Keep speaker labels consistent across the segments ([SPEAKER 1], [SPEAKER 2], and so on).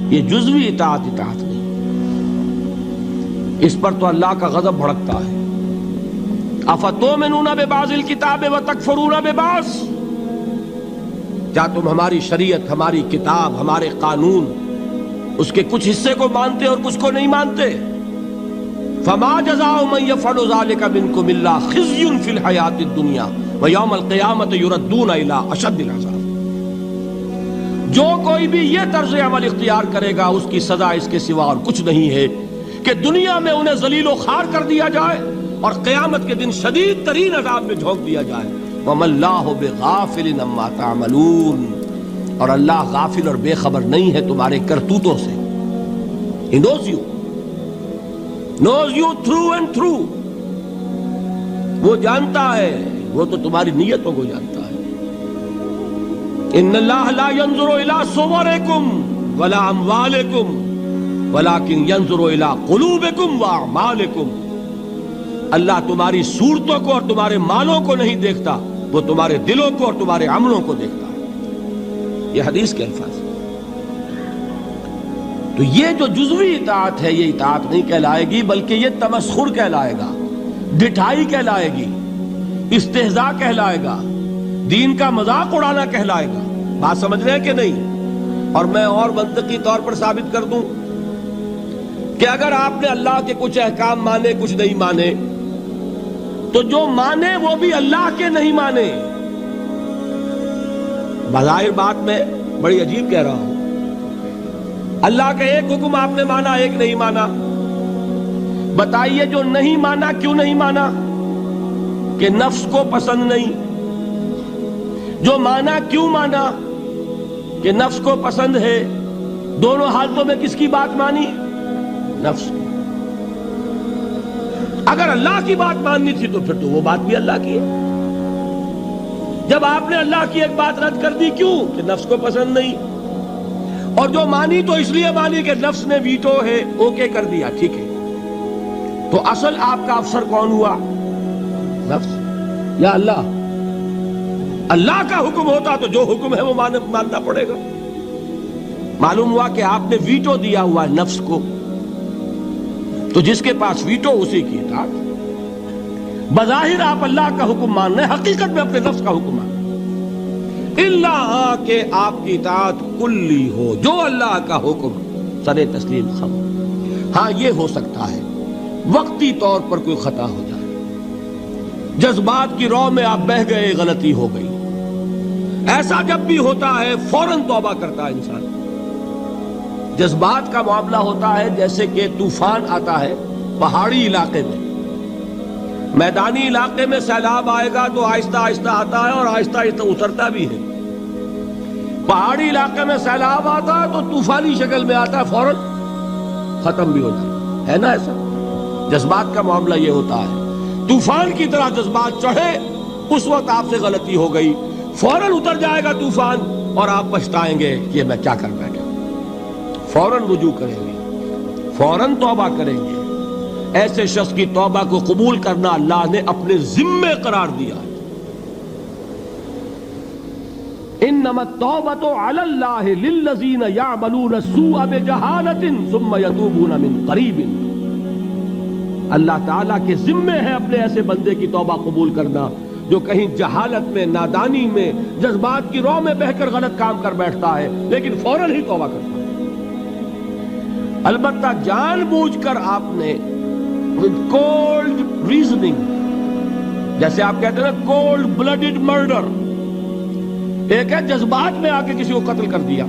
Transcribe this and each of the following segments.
[SPEAKER 1] یہ جزوی اطاعت نہیں، اس پر تو اللہ کا غضب بھڑکتا ہے۔ افتؤمنون ببعض الکتاب وتکفرون ببعض، کیا تم ہماری شریعت، ہماری کتاب، ہمارے قانون، اس کے کچھ حصے کو مانتے اور کچھ کو نہیں مانتے؟ فما جزاء من يفعل ذلك منكم الا خزي في الحياة الدنيا ويوم القيامة يردون الى اشد العذاب۔ جو کوئی بھی یہ طرز عمل اختیار کرے گا اس کی سزا اس کے سوا اور کچھ نہیں ہے کہ دنیا میں انہیں ذلیل و خوار کر دیا جائے اور قیامت کے دن شدید ترین عذاب میں جھونک دیا جائے۔ وَمَا اللَّهُ بِغَافِلٍ عَمَّا تَعْمَلُونَ، اور اللہ غافل اور بے خبر نہیں ہے تمہارے کرتوتوں سے۔ He knows you through and through، وہ جانتا ہے، وہ تو تمہاری نیتوں کو جانتا ہے۔ ان اللہ لا ينظر الى صورکم ولا اموالکم ولكن ينظر الى قلوبکم واعمالکم، اللہ تمہاری صورتوں کو اور تمہارے مالوں کو نہیں دیکھتا، وہ تمہارے دلوں کو اور تمہارے عملوں کو دیکھتا ہے۔ یہ حدیث کے الفاظ ہیں۔ تو یہ جو جزوی اطاعت ہے یہ اطاعت نہیں کہلائے گی، بلکہ یہ تمسخر کہلائے گا، ڈٹھائی کہلائے گی، استہزاء کہلائے گا، دین کا مذاق اڑانا کہلائے گا۔ بات سمجھ رہے ہیں کہ نہیں؟ اور میں اور منطقی طور پر ثابت کر دوں کہ اگر آپ نے اللہ کے کچھ احکام مانے کچھ نہیں مانے، تو جو مانے وہ بھی اللہ کے نہیں مانے۔ بظاہر بات میں بڑی عجیب کہہ رہا ہوں، اللہ کا ایک حکم آپ نے مانا ایک نہیں مانا، بتائیے جو نہیں مانا کیوں نہیں مانا؟ کہ نفس کو پسند نہیں۔ جو مانا کیوں مانا؟ کہ نفس کو پسند ہے۔ دونوں حالتوں میں کس کی بات مانی؟ نفس کی۔ اگر اللہ کی بات ماننی تھی تو پھر تو وہ بات بھی اللہ کی ہے۔ جب آپ نے اللہ کی ایک بات رد کر دی، کیوں؟ کہ نفس کو پسند نہیں۔ اور جو مانی تو اس لیے مانی کہ نفس نے ویٹو ہے، اوکے کر دیا، ٹھیک ہے۔ تو اصل آپ کا افسر کون ہوا؟ نفس یا اللہ؟ اللہ کا حکم ہوتا تو جو حکم ہے وہ ماننا پڑے گا۔ معلوم ہوا کہ آپ نے ویٹو دیا ہوا ہے نفس کو، تو جس کے پاس ویٹو اسی کی اطاعت۔ بظاہر آپ اللہ کا حکم مان رہے ہیں، حقیقت میں اپنے نفس کا حکم مان رہے ہیں۔ اللہ کہ آپ کی اطاعت کلی ہو، جو اللہ کا حکم سر تسلیم خم۔ ہاں یہ ہو سکتا ہے وقتی طور پر کوئی خطا ہو جائے، جذبات کی رو میں آپ بہہ گئے، غلطی ہو گئی، ایسا جب بھی ہوتا ہے فوراً توبہ کرتا ہے انسان۔ جذبات کا معاملہ ہوتا ہے جیسے کہ طوفان آتا ہے پہاڑی علاقے میں، میدانی علاقے میں سیلاب آئے گا تو آہستہ آہستہ آتا ہے اور آہستہ آہستہ اترتا بھی ہے۔ پہاڑی علاقے میں سیلاب آتا ہے تو طوفانی شکل میں آتا ہے، فوراً ختم بھی ہو جاتا ہے نا ایسا؟ جذبات کا معاملہ یہ ہوتا ہے، طوفان کی طرح جذبات چڑھے، اس وقت آپ سے غلطی ہو گئی، فوراً اتر جائے گا طوفان اور آپ پچھتائیں گے کہ میں کیا کر بیٹھا۔ فوراً رجوع کریں گے، فوراً توبہ کریں گے۔ ایسے شخص کی توبہ کو قبول کرنا اللہ نے اپنے ذمے قرار دیا ہے۔ انما التوبۃ علی اللہ للذین یعملون السوء بجہالۃ ثم یتوبون من قریب۔ اللہ تعالیٰ کے ذمے ہے اپنے ایسے بندے کی توبہ قبول کرنا جو کہیں جہالت میں، نادانی میں، جذبات کی رو میں بہ کر غلط کام کر بیٹھتا ہے لیکن فوراً ہی توبہ کرتا ہے۔ البتہ جان بوجھ کر آپ نے with cold reasoning، جیسے آپ کہتے ہیں نا cold blooded murder، ایک ہے جذبات میں آ کے کسی کو قتل کر دیا،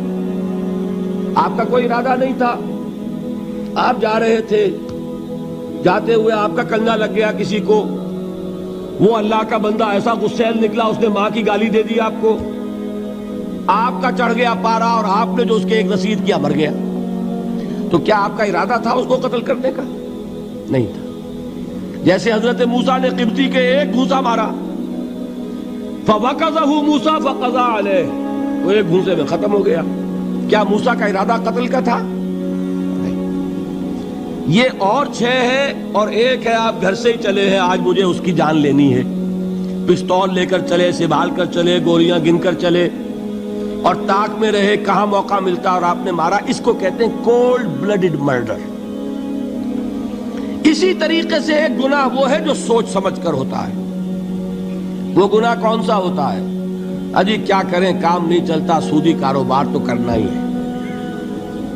[SPEAKER 1] آپ کا کوئی ارادہ نہیں تھا، آپ جا رہے تھے، جاتے ہوئے آپ کا کنگا لگ گیا کسی کو، وہ اللہ کا بندہ ایسا غصیل نکلا اس نے ماں کی گالی دے دی آپ کو، آپ کا چڑھ گیا پارا اور آپ نے جو اس کے ایک رسید کیا مر گیا، تو کیا آپ کا ارادہ تھا اس کو قتل کرنے کا؟ نہیں تھا۔ جیسے حضرت موسیٰ نے قبطی کے ایک گھونسا مارا، فَوَقَذَهُ مُوسَىٰ فَقَضَىٰ عَلَيْهِ، وہ ایک گھونسے میں ختم ہو گیا۔ کیا موسیٰ کا ارادہ قتل کا تھا؟ نہیں۔ یہ اور 6 ہے اور ایک ہے آپ گھر سے ہی چلے ہیں، آج مجھے اس کی جان لینی ہے، پستول لے کر چلے، سنبھال کر چلے، گولیاں گن کر چلے، اور طاق میں رہے کہاں موقع ملتا اور آپ نے مارا، اس کو کہتے ہیں کولڈ بلڈڈ مرڈر۔ اسی طریقے سے ایک گناہ وہ ہے جو سوچ سمجھ کر ہوتا ہے۔ وہ گناہ کون سا ہوتا ہے؟ اجی کیا کریں، کام نہیں چلتا، سودی کاروبار تو کرنا ہی ہے۔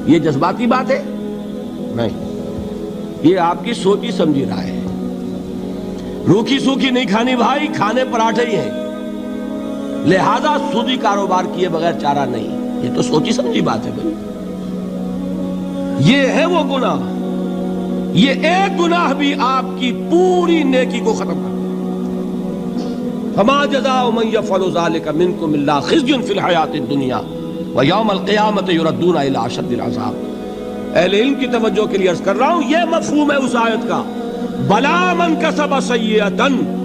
[SPEAKER 1] یہ جذباتی بات ہے؟ نہیں، یہ آپ کی سوچی سمجھی رائے ہے۔ روکھی سوکھی نہیں کھانی بھائی، کھانے پراٹھے ہی ہیں، لہذا سودی کاروبار کیے بغیر چارہ نہیں۔ یہ تو سوچی سمجھی بات ہے بھائی۔ یہ ہے وہ گناہ، یہ ایک گناہ بھی آپ کی پوری نیکی کو ختم کر۔ فما جزاء من يفعل ذلك منكم الا خزي في الحياة الدنيا ويوم القيامة يردون الى اشد العذاب۔ اہل علم کی توجہ کے لیے عرض کر رہا ہوں، یہ مفہوم ہے اس آیت کا، بلا من کسب سیئۃ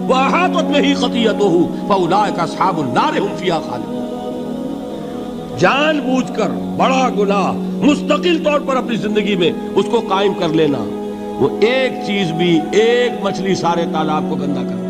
[SPEAKER 1] واحاطت به خطیئته فاولئک اصحاب النار هم فیہا خالدون۔ جان بوجھ کر بڑا گناہ مستقل طور پر اپنی زندگی میں اس کو قائم کر لینا، وہ ایک چیز بھی، ایک مچھلی سارے تالاب کو گندا کر